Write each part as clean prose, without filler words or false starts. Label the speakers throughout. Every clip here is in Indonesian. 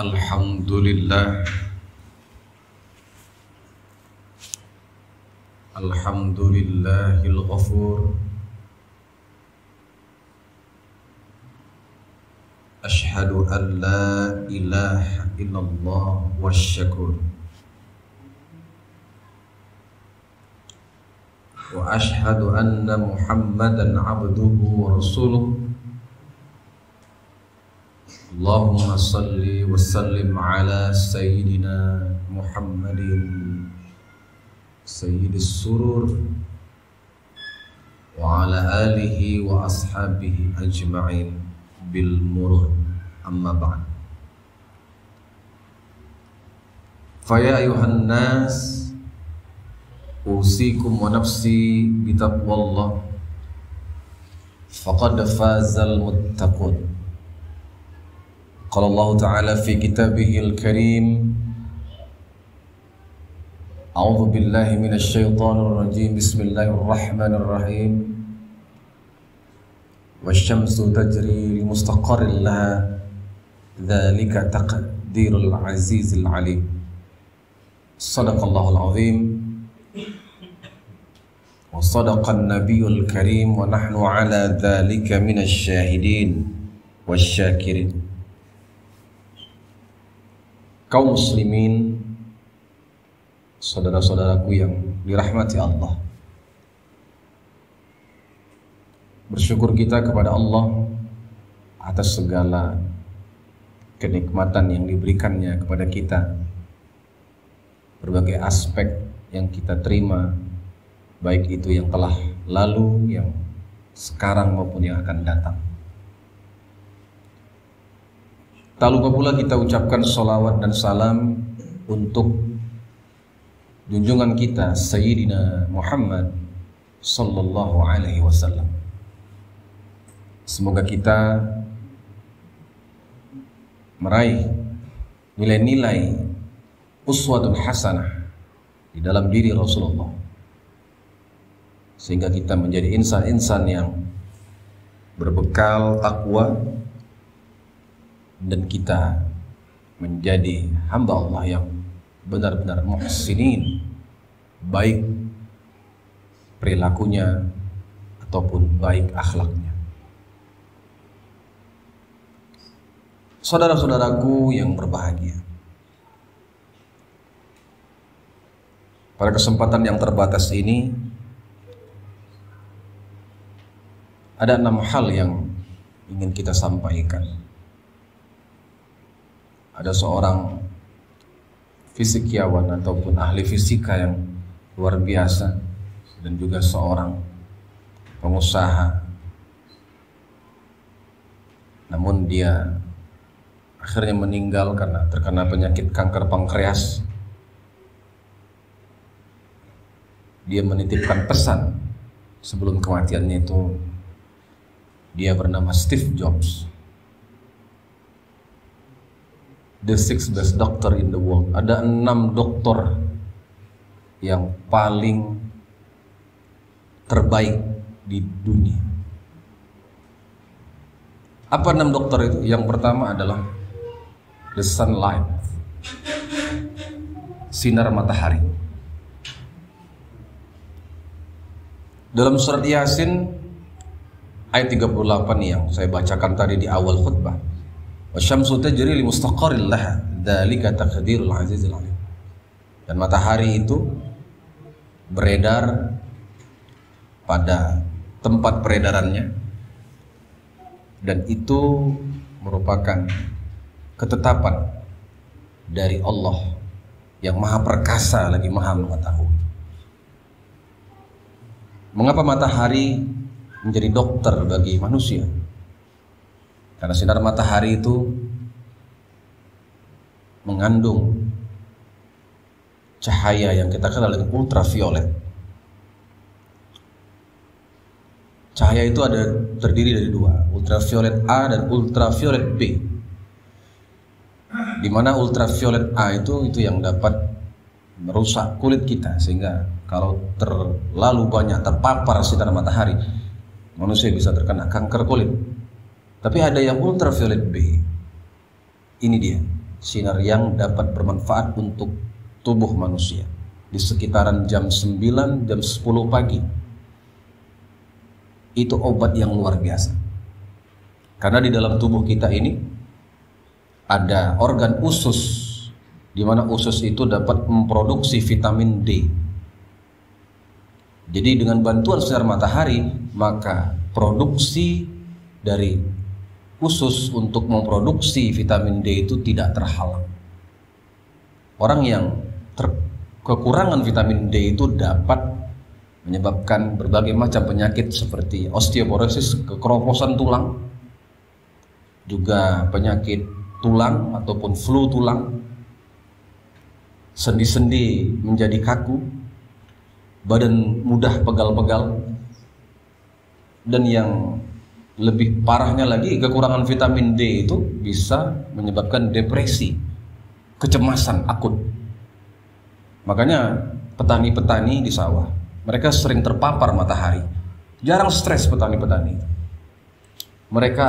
Speaker 1: Alhamdulillah. Alhamdulillahil ghafur. Ashhadu an la ilaha illallah wasyakur. Wa ashhadu anna Muhammadan abduhu wa rasuluh. Allahumma salli wa sallim ala sayyidina Muhammadin sayyidis surur wa ala alihi wa ashabihi ajma'in bil murur, amma ba'd. Faya ayuhan nas, usikum wa nafsi bitaqwallah, faqad fazal muttaqun. Qala Allah Ta'ala fi kitabihil karim, a'udzu billahi minasy syaithanir rajim, bismillahirrahmanirrahim. Wasyamsu tajri li mustaqarrin laha, dzalika taqdirul azizil alim. Shadaqallahul azim wa sadaqan nabiyyul karim wa nahnu ala dzalika minasy syahidin wasyakirin. Kaum muslimin, saudara-saudaraku yang dirahmati Allah, bersyukur kita kepada Allah atas segala kenikmatan yang diberikannya kepada kita, berbagai aspek yang kita terima, baik itu yang telah lalu, yang sekarang maupun yang akan datang. Tak lupa pula kita ucapkan sholawat dan salam untuk junjungan kita Sayyidina Muhammad sallallahu alaihi wasallam. Semoga kita meraih nilai-nilai uswatun hasanah di dalam diri Rasulullah, sehingga kita menjadi insan-insan yang berbekal takwa, dan kita menjadi hamba Allah yang benar-benar muhsinin, baik perilakunya ataupun baik akhlaknya. Saudara-saudaraku yang berbahagia, pada kesempatan yang terbatas ini ada 6 hal yang ingin kita sampaikan. Ada seorang fisikiawan ataupun ahli fisika yang luar biasa, dan juga seorang pengusaha, namun dia akhirnya meninggal karena terkena penyakit kanker pankreas. Dia menitipkan pesan sebelum kematiannya itu. Dia bernama Steve Jobs, the 6th best doctor in the world. Ada 6 dokter yang paling terbaik di dunia. Apa 6 dokter itu? Yang pertama adalah the sunlight, sinar matahari. Dalam surat Yasin ayat 38 yang saya bacakan tadi di awal khutbah, wasyamsu tajri li mustaqarrin laha, dzalika taqdirul azizil alim. Dan matahari itu beredar pada tempat peredarannya, dan itu merupakan ketetapan dari Allah yang maha perkasa lagi maha mengetahui. Mengapa matahari menjadi dokter bagi manusia? Karena sinar matahari itu mengandung cahaya yang kita kenal dengan ultraviolet. Cahaya itu terdiri dari 2, ultraviolet A dan ultraviolet B. Di mana ultraviolet A itu yang dapat merusak kulit kita, sehingga kalau terlalu banyak terpapar sinar matahari, manusia bisa terkena kanker kulit. Tapi ada yang ultraviolet B. Ini dia, sinar yang dapat bermanfaat untuk tubuh manusia di sekitaran jam 9, jam 10 pagi. Itu obat yang luar biasa. Karena di dalam tubuh kita ini ada organ usus, di mana usus itu dapat memproduksi vitamin D. Jadi dengan bantuan sinar matahari, maka produksi dari usus untuk memproduksi vitamin D itu tidak terhalang. Orang yang kekurangan vitamin D itu dapat menyebabkan berbagai macam penyakit seperti osteoporosis, kekeroposan tulang, juga penyakit tulang ataupun flu tulang, sendi-sendi menjadi kaku, badan mudah pegal-pegal, dan yang lebih parahnya lagi, kekurangan vitamin D itu bisa menyebabkan depresi, kecemasan akut. Makanya petani-petani di sawah, mereka sering terpapar matahari, jarang stres petani-petani. Mereka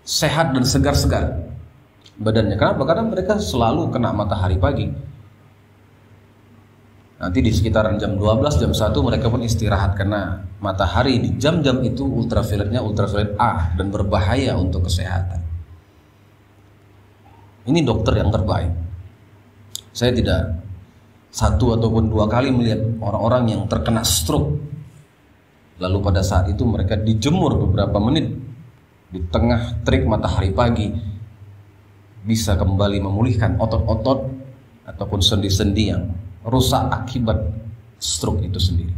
Speaker 1: sehat dan segar-segar badannya. Kenapa? Karena mereka selalu kena matahari pagi. Nanti di sekitaran jam 12, jam 1 mereka pun istirahat, karena matahari di jam-jam itu ultravioletnya ultraviolet A dan berbahaya untuk kesehatan. Ini dokter yang terbaik. Saya tidak 1 ataupun 2 kali melihat orang-orang yang terkena stroke, lalu pada saat itu mereka dijemur beberapa menit di tengah terik matahari pagi, bisa kembali memulihkan otot-otot ataupun sendi-sendi yang rusak akibat stroke itu sendiri.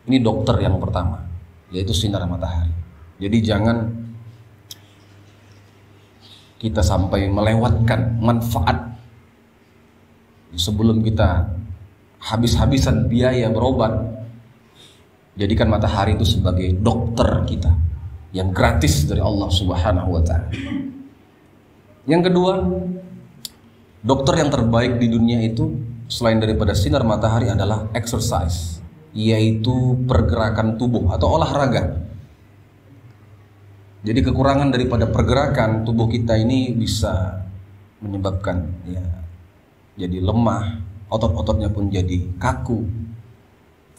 Speaker 1: Ini dokter yang pertama, yaitu sinar matahari. Jadi jangan kita sampai melewatkan manfaat. Sebelum kita habis-habisan biaya berobat, jadikan matahari itu sebagai dokter kita yang gratis dari Allah Subhanahu wa ta'ala. Yang kedua, dokter yang terbaik di dunia itu selain daripada sinar matahari adalah exercise, yaitu pergerakan tubuh atau olahraga. Jadi kekurangan daripada pergerakan tubuh kita ini bisa menyebabkan jadi lemah, otot-ototnya pun jadi kaku.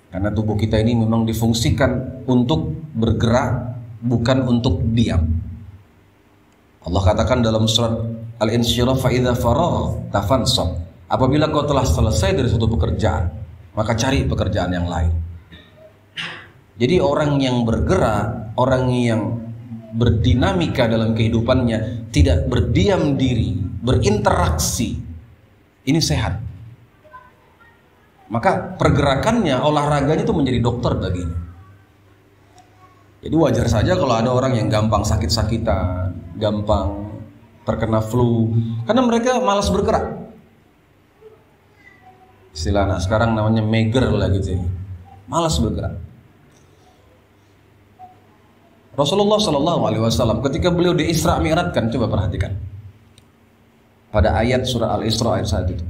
Speaker 1: Karena tubuh kita ini memang difungsikan untuk bergerak, bukan untuk diam. Allah katakan dalam surat Al-Insyirah, fa idza faraghta fansab. Apabila kau telah selesai dari suatu pekerjaan, maka cari pekerjaan yang lain. Jadi orang yang bergerak, orang yang berdinamika dalam kehidupannya, tidak berdiam diri, berinteraksi, ini sehat. Maka pergerakannya, olahraganya itu menjadi dokter baginya. Jadi wajar saja kalau ada orang yang gampang sakit-sakitan, gampang terkena flu, karena mereka malas bergerak. Istilah anak sekarang namanya mager lah gitu ya, malas bergerak. Rasulullah SAW ketika beliau di Isra Mi'rajkan, coba perhatikan pada ayat surah Al-Isra ayat 1 itu,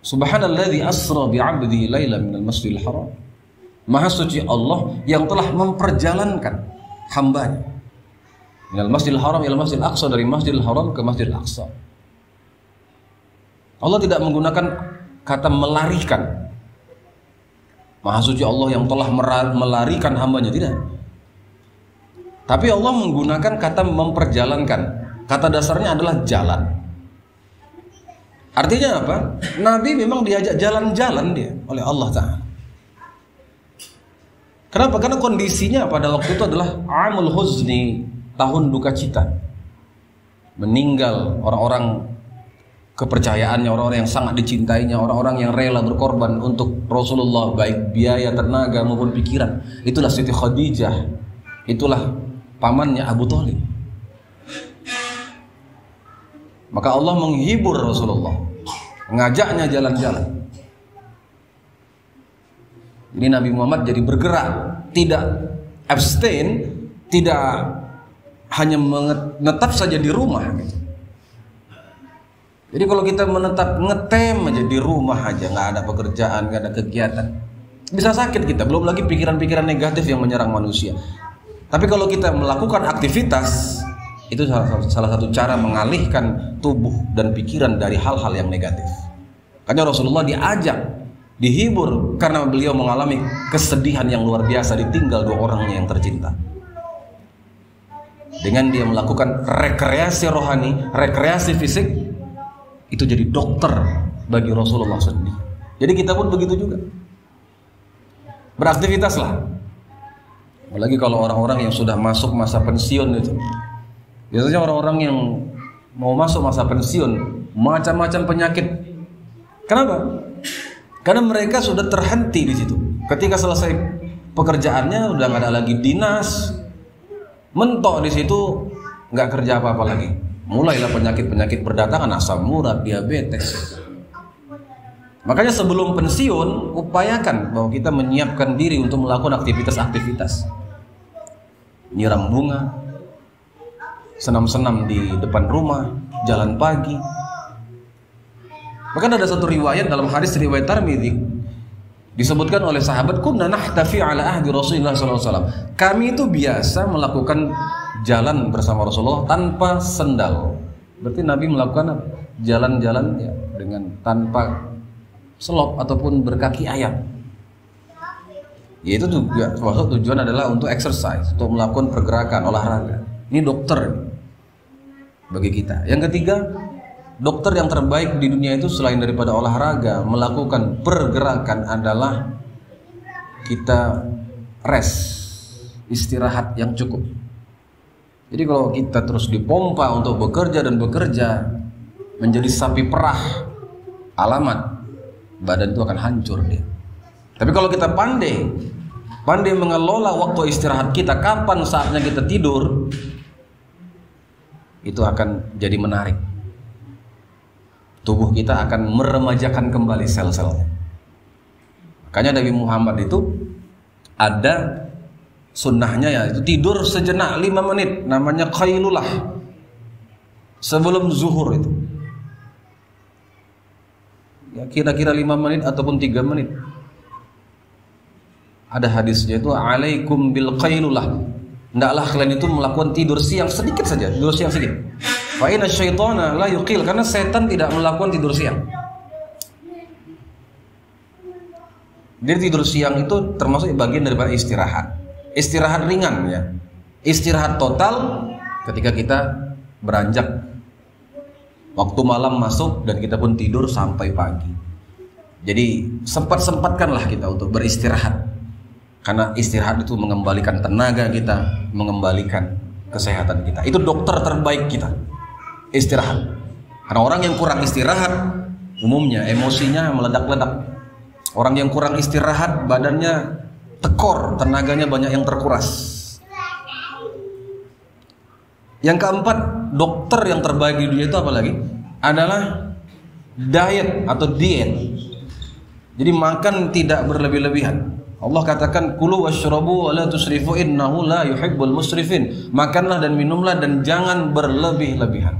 Speaker 1: Subhanalladzi asra bi'abdi lailan minal masjidil haram. Maha suci Allah yang telah memperjalankan hambanya minal masjidil haram ila masjidil aqsa, dari masjidil haram ke masjidil aqsa. Allah tidak menggunakan kata melarikan. Maha suci Allah yang telah melarikan hambanya, tidak. Tapi Allah menggunakan kata memperjalankan. Kata dasarnya adalah jalan. Artinya apa? Nabi memang diajak jalan-jalan dia oleh Allah Ta'ala. Kenapa? Karena kondisinya pada waktu itu adalah amul huzni, tahun duka cita. Meninggal orang-orang kepercayaannya, orang-orang yang sangat dicintainya, orang-orang yang rela berkorban untuk Rasulullah, baik biaya, tenaga maupun pikiran. Itulah Siti Khadijah, itulah pamannya Abu Thalib. Maka Allah menghibur Rasulullah, mengajaknya jalan-jalan. Ini Nabi Muhammad jadi bergerak, tidak abstain, tidak hanya menetap saja di rumah gitu. Jadi kalau kita menetap ngetem aja di rumah aja, nggak ada pekerjaan, nggak ada kegiatan, bisa sakit kita. Belum lagi pikiran-pikiran negatif yang menyerang manusia. Tapi kalau kita melakukan aktivitas, Itu salah satu cara mengalihkan tubuh dan pikiran dari hal-hal yang negatif. Karena Rasulullah diajak, dihibur karena beliau mengalami kesedihan yang luar biasa ditinggal dua orangnya yang tercinta. Dengan dia melakukan rekreasi rohani, rekreasi fisik, itu jadi dokter bagi Rasulullah sendiri. Jadi kita pun begitu juga. Beraktivitaslah. Apalagi kalau orang-orang yang sudah masuk masa pensiun itu. Biasanya orang-orang yang mau masuk masa pensiun, macam-macam penyakit. Kenapa? Karena mereka sudah terhenti di situ. Ketika selesai pekerjaannya udah nggak ada lagi dinas, mentok di situ, nggak kerja apa-apa lagi. Mulailah penyakit-penyakit berdatangan, asam urat, diabetes. Makanya sebelum pensiun, upayakan bahwa kita menyiapkan diri untuk melakukan aktivitas-aktivitas. Nyiram bunga, senam-senam di depan rumah, jalan pagi. Bahkan ada satu riwayat dalam hadis riwayat Tirmidzi disebutkan oleh sahabat, kunna nahtafi ala ahdi Rasulullah SAW. Kami itu biasa melakukan jalan bersama Rasulullah tanpa sendal. Berarti Nabi melakukan jalan-jalan ya, dengan tanpa selop ataupun berkaki ayam. Yaitu juga termasuk tujuan adalah untuk exercise, untuk melakukan pergerakan olahraga. Ini dokter bagi kita. Yang ketiga, dokter yang terbaik di dunia itu selain daripada olahraga, melakukan pergerakan adalah kita rest, istirahat yang cukup. Jadi kalau kita terus dipompa untuk bekerja dan bekerja menjadi sapi perah, alamat badan itu akan hancur dia. Tapi kalau kita pandai mengelola waktu istirahat kita, kapan saatnya kita tidur, itu akan jadi menarik. Tubuh kita akan meremajakan kembali sel-selnya. Makanya Nabi Muhammad itu ada sunnahnya, ya itu tidur sejenak 5 menit, namanya qailulah, sebelum zuhur itu. Ya, kira-kira 5 menit ataupun 3 menit. Ada hadisnya itu, alaikum bil qailulah. Hendaklah kalian itu melakukan tidur siang sedikit saja, tidur siang sedikit. Fa inna syaitana la yuqil, karena setan tidak melakukan tidur siang. Jadi tidur siang itu termasuk bagian daripada istirahat. Istirahat ringan ya. Istirahat total ketika kita beranjak waktu malam masuk dan kita pun tidur sampai pagi. Jadi sempat-sempatkanlah kita untuk beristirahat. Karena istirahat itu mengembalikan tenaga kita, mengembalikan kesehatan kita. Itu dokter terbaik kita. Istirahat. Karena orang yang kurang istirahat umumnya emosinya meledak-ledak. Orang yang kurang istirahat badannya tekor, tenaganya banyak yang terkuras. Yang keempat, dokter yang terbaik di dunia itu apa lagi? Adalah diet atau diet. Jadi makan tidak berlebih-lebihan. Allah katakan kulu washrabu wa la tusrifu innahu la yuhibbul musrifin. Makanlah dan minumlah dan jangan berlebih-lebihan.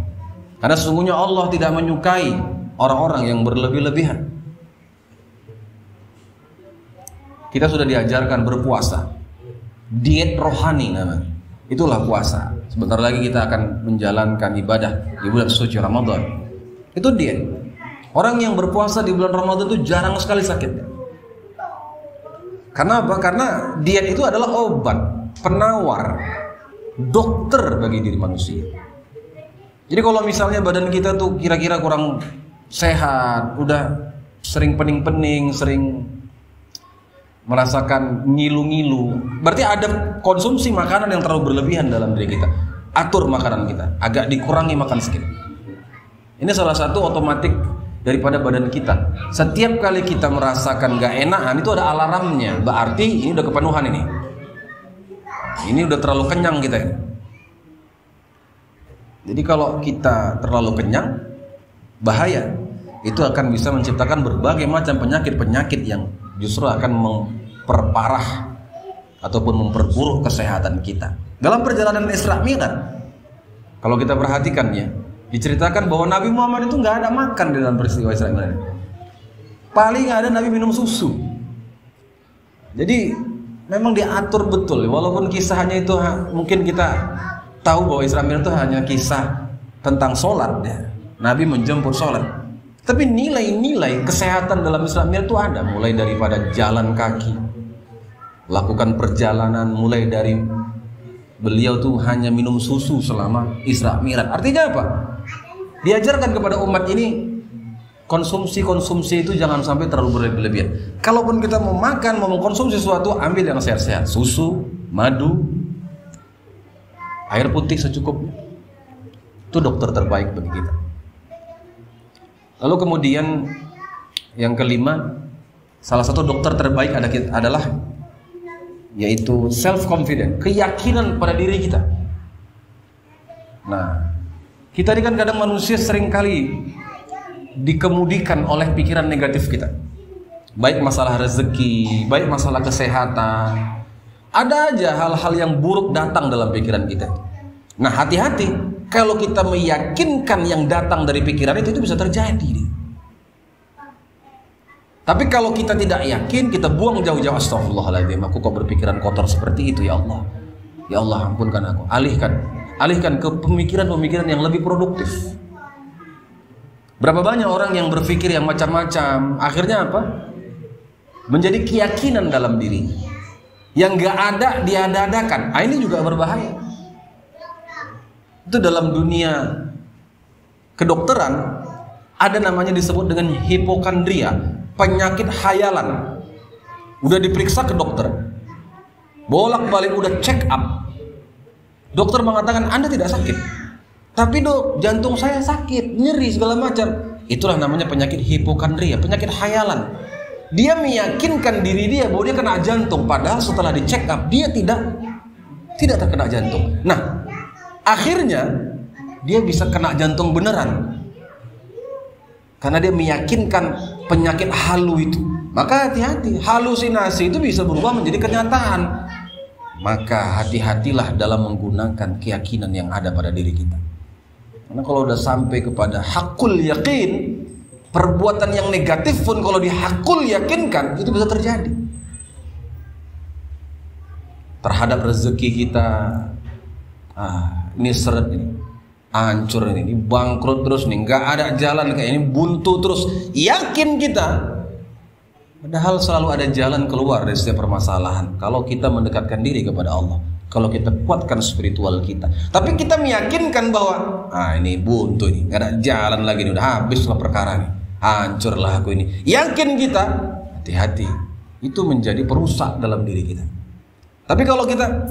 Speaker 1: Karena sesungguhnya Allah tidak menyukai orang-orang yang berlebih-lebihan. Kita sudah diajarkan berpuasa. Diet rohani namanya. Itulah puasa. Sebentar lagi kita akan menjalankan ibadah di bulan suci Ramadan. Itu diet. Orang yang berpuasa di bulan Ramadan itu jarang sekali sakit. Karena apa? Karena diet itu adalah obat, penawar, dokter bagi diri manusia. Jadi kalau misalnya badan kita tuh kira-kira kurang sehat, udah sering pening-pening, sering merasakan ngilu-ngilu, berarti ada konsumsi makanan yang terlalu berlebihan dalam diri kita. Atur makanan kita, agak dikurangi makan sedikit. Ini salah satu otomatik daripada badan kita. Setiap kali kita merasakan gak enakan, itu ada alarmnya. Berarti ini udah kepenuhan ini. Ini udah terlalu kenyang kita. Jadi kalau kita terlalu kenyang, bahaya. Itu akan bisa menciptakan berbagai macam penyakit-penyakit yang justru akan memperparah ataupun memperburuk kesehatan kita. Dalam perjalanan Isra Mi'raj, kalau kita perhatikan ya, diceritakan bahwa Nabi Muhammad itu nggak ada makan di dalam peristiwa Isra Mi'raj. Paling ada Nabi minum susu. Jadi memang diatur betul, walaupun kisahnya itu mungkin kita tahu bahwa Isra Mi'raj itu hanya kisah tentang sholat ya. Nabi menjemput sholat. Tapi nilai-nilai kesehatan dalam Isra Mi'raj itu ada, mulai daripada jalan kaki, lakukan perjalanan, mulai dari beliau tuh hanya minum susu selama Isra Mi'raj. Artinya apa? Diajarkan kepada umat ini konsumsi itu jangan sampai terlalu berlebihan. Kalaupun kita mau makan, mau mengkonsumsi sesuatu, ambil yang sehat-sehat. Susu, madu, air putih secukupnya. Itu dokter terbaik bagi kita. Lalu kemudian yang kelima, salah satu dokter terbaik adalah yaitu self confidence, keyakinan pada diri kita. Nah, kita ini kan kadang manusia seringkali dikemudikan oleh pikiran negatif kita. Baik masalah rezeki, baik masalah kesehatan. Ada aja hal-hal yang buruk datang dalam pikiran kita. Nah, hati-hati kalau kita meyakinkan yang datang dari pikiran itu bisa terjadi. Tapi kalau kita tidak yakin, kita buang jauh-jauh. Astagfirullahaladzim, aku kok berpikiran kotor seperti itu, ya Allah. Ya Allah, ampunkan aku. Alihkan ke pemikiran-pemikiran yang lebih produktif. Berapa banyak orang yang berpikir yang macam-macam, akhirnya apa? Menjadi keyakinan dalam diri. Yang gak ada diada-adakan. Ini juga berbahaya. Itu dalam dunia kedokteran ada namanya disebut dengan hipokondria, penyakit hayalan. Udah diperiksa ke dokter, bolak-balik udah check up. Dokter mengatakan Anda tidak sakit, tapi dok, jantung saya sakit, nyeri segala macam. Itulah namanya penyakit hipokondria, penyakit hayalan. Dia meyakinkan diri dia bahwa dia kena jantung, padahal setelah di check up dia tidak terkena jantung. Nah, akhirnya dia bisa kena jantung beneran karena dia meyakinkan penyakit halu itu. Maka hati-hati, halusinasi itu bisa berubah menjadi kenyataan. Maka hati-hatilah dalam menggunakan keyakinan yang ada pada diri kita. Karena kalau udah sampai kepada hakul yakin, perbuatan yang negatif pun kalau dihakul yakinkan itu bisa terjadi. Terhadap rezeki kita, ini seret ini, hancur ini bangkrut terus nih, nggak ada jalan kayak ini, buntu terus. Yakin kita, padahal selalu ada jalan keluar dari setiap permasalahan kalau kita mendekatkan diri kepada Allah, kalau kita kuatkan spiritual kita. Tapi kita meyakinkan bahwa ini buntu ini, nggak ada jalan lagi nih, udah habislah perkara nih, hancurlah aku ini. Yakin kita, hati-hati, itu menjadi perusak dalam diri kita. Tapi kalau kita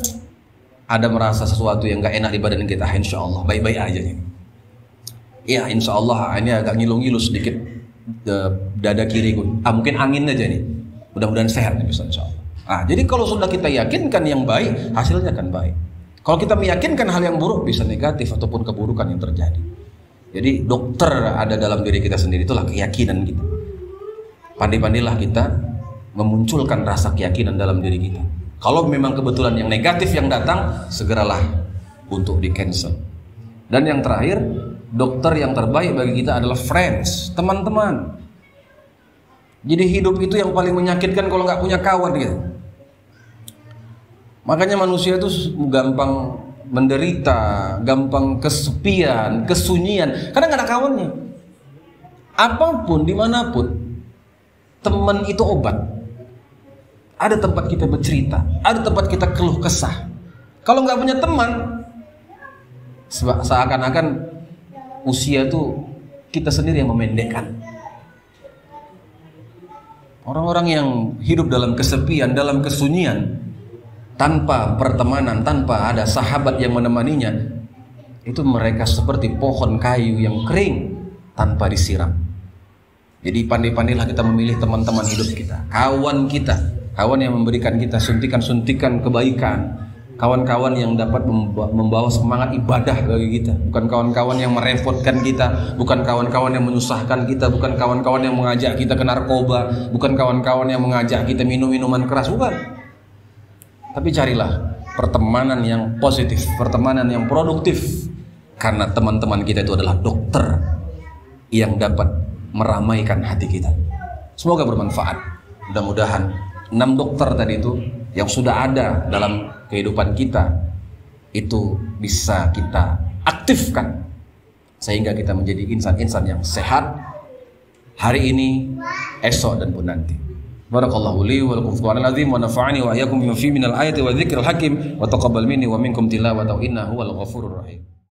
Speaker 1: ada merasa sesuatu yang gak enak di badan kita, insya Allah baik-baik aja nih. Ya insya Allah ini agak ngilu-ngilu sedikit dada kiri, mungkin angin aja nih. Mudah-mudahan sehat nih bisa insya Allah. Jadi kalau sudah kita yakinkan yang baik, hasilnya akan baik. Kalau kita meyakinkan hal yang buruk, bisa negatif ataupun keburukan yang terjadi. Jadi dokter ada dalam diri kita sendiri, itulah keyakinan kita. Pandai-pandailah kita memunculkan rasa keyakinan dalam diri kita. Kalau memang kebetulan yang negatif yang datang, segeralah untuk di cancel. Dan yang terakhir, dokter yang terbaik bagi kita adalah friends, teman-teman. Jadi hidup itu yang paling menyakitkan kalau nggak punya kawan gitu. Makanya manusia itu gampang menderita, gampang kesepian, kesunyian, karena nggak ada kawannya. Apapun, dimanapun, teman itu obat. Ada tempat kita bercerita, ada tempat kita keluh kesah. Kalau nggak punya teman, seakan-akan usia itu kita sendiri yang memendekkan. Orang-orang yang hidup dalam kesepian, dalam kesunyian, tanpa pertemanan, tanpa ada sahabat yang menemaninya, itu mereka seperti pohon kayu yang kering tanpa disiram. Jadi pandai-pandailah kita memilih teman-teman hidup kita, kawan kita, kawan yang memberikan kita suntikan-suntikan kebaikan, kawan-kawan yang dapat membawa semangat ibadah bagi kita, bukan kawan-kawan yang merepotkan kita, bukan kawan-kawan yang menyusahkan kita, bukan kawan-kawan yang mengajak kita ke narkoba, bukan kawan-kawan yang mengajak kita minum minuman keras, bukan. Tapi carilah pertemanan yang positif, pertemanan yang produktif, karena teman-teman kita itu adalah dokter yang dapat meramaikan hati kita. Semoga bermanfaat. Mudah-mudahan 6 dokter tadi itu yang sudah ada dalam kehidupan kita itu bisa kita aktifkan sehingga kita menjadi insan-insan yang sehat hari ini, esok dan pun nanti. Barakallahu li wa lakum fil Qur'anil azim wa nafa'ani wa iyyakum bima fihi minal ayati wa dzikril hakim wa taqabbal minni wa minkum tilawatahu innahu huwal ghafurur rahim.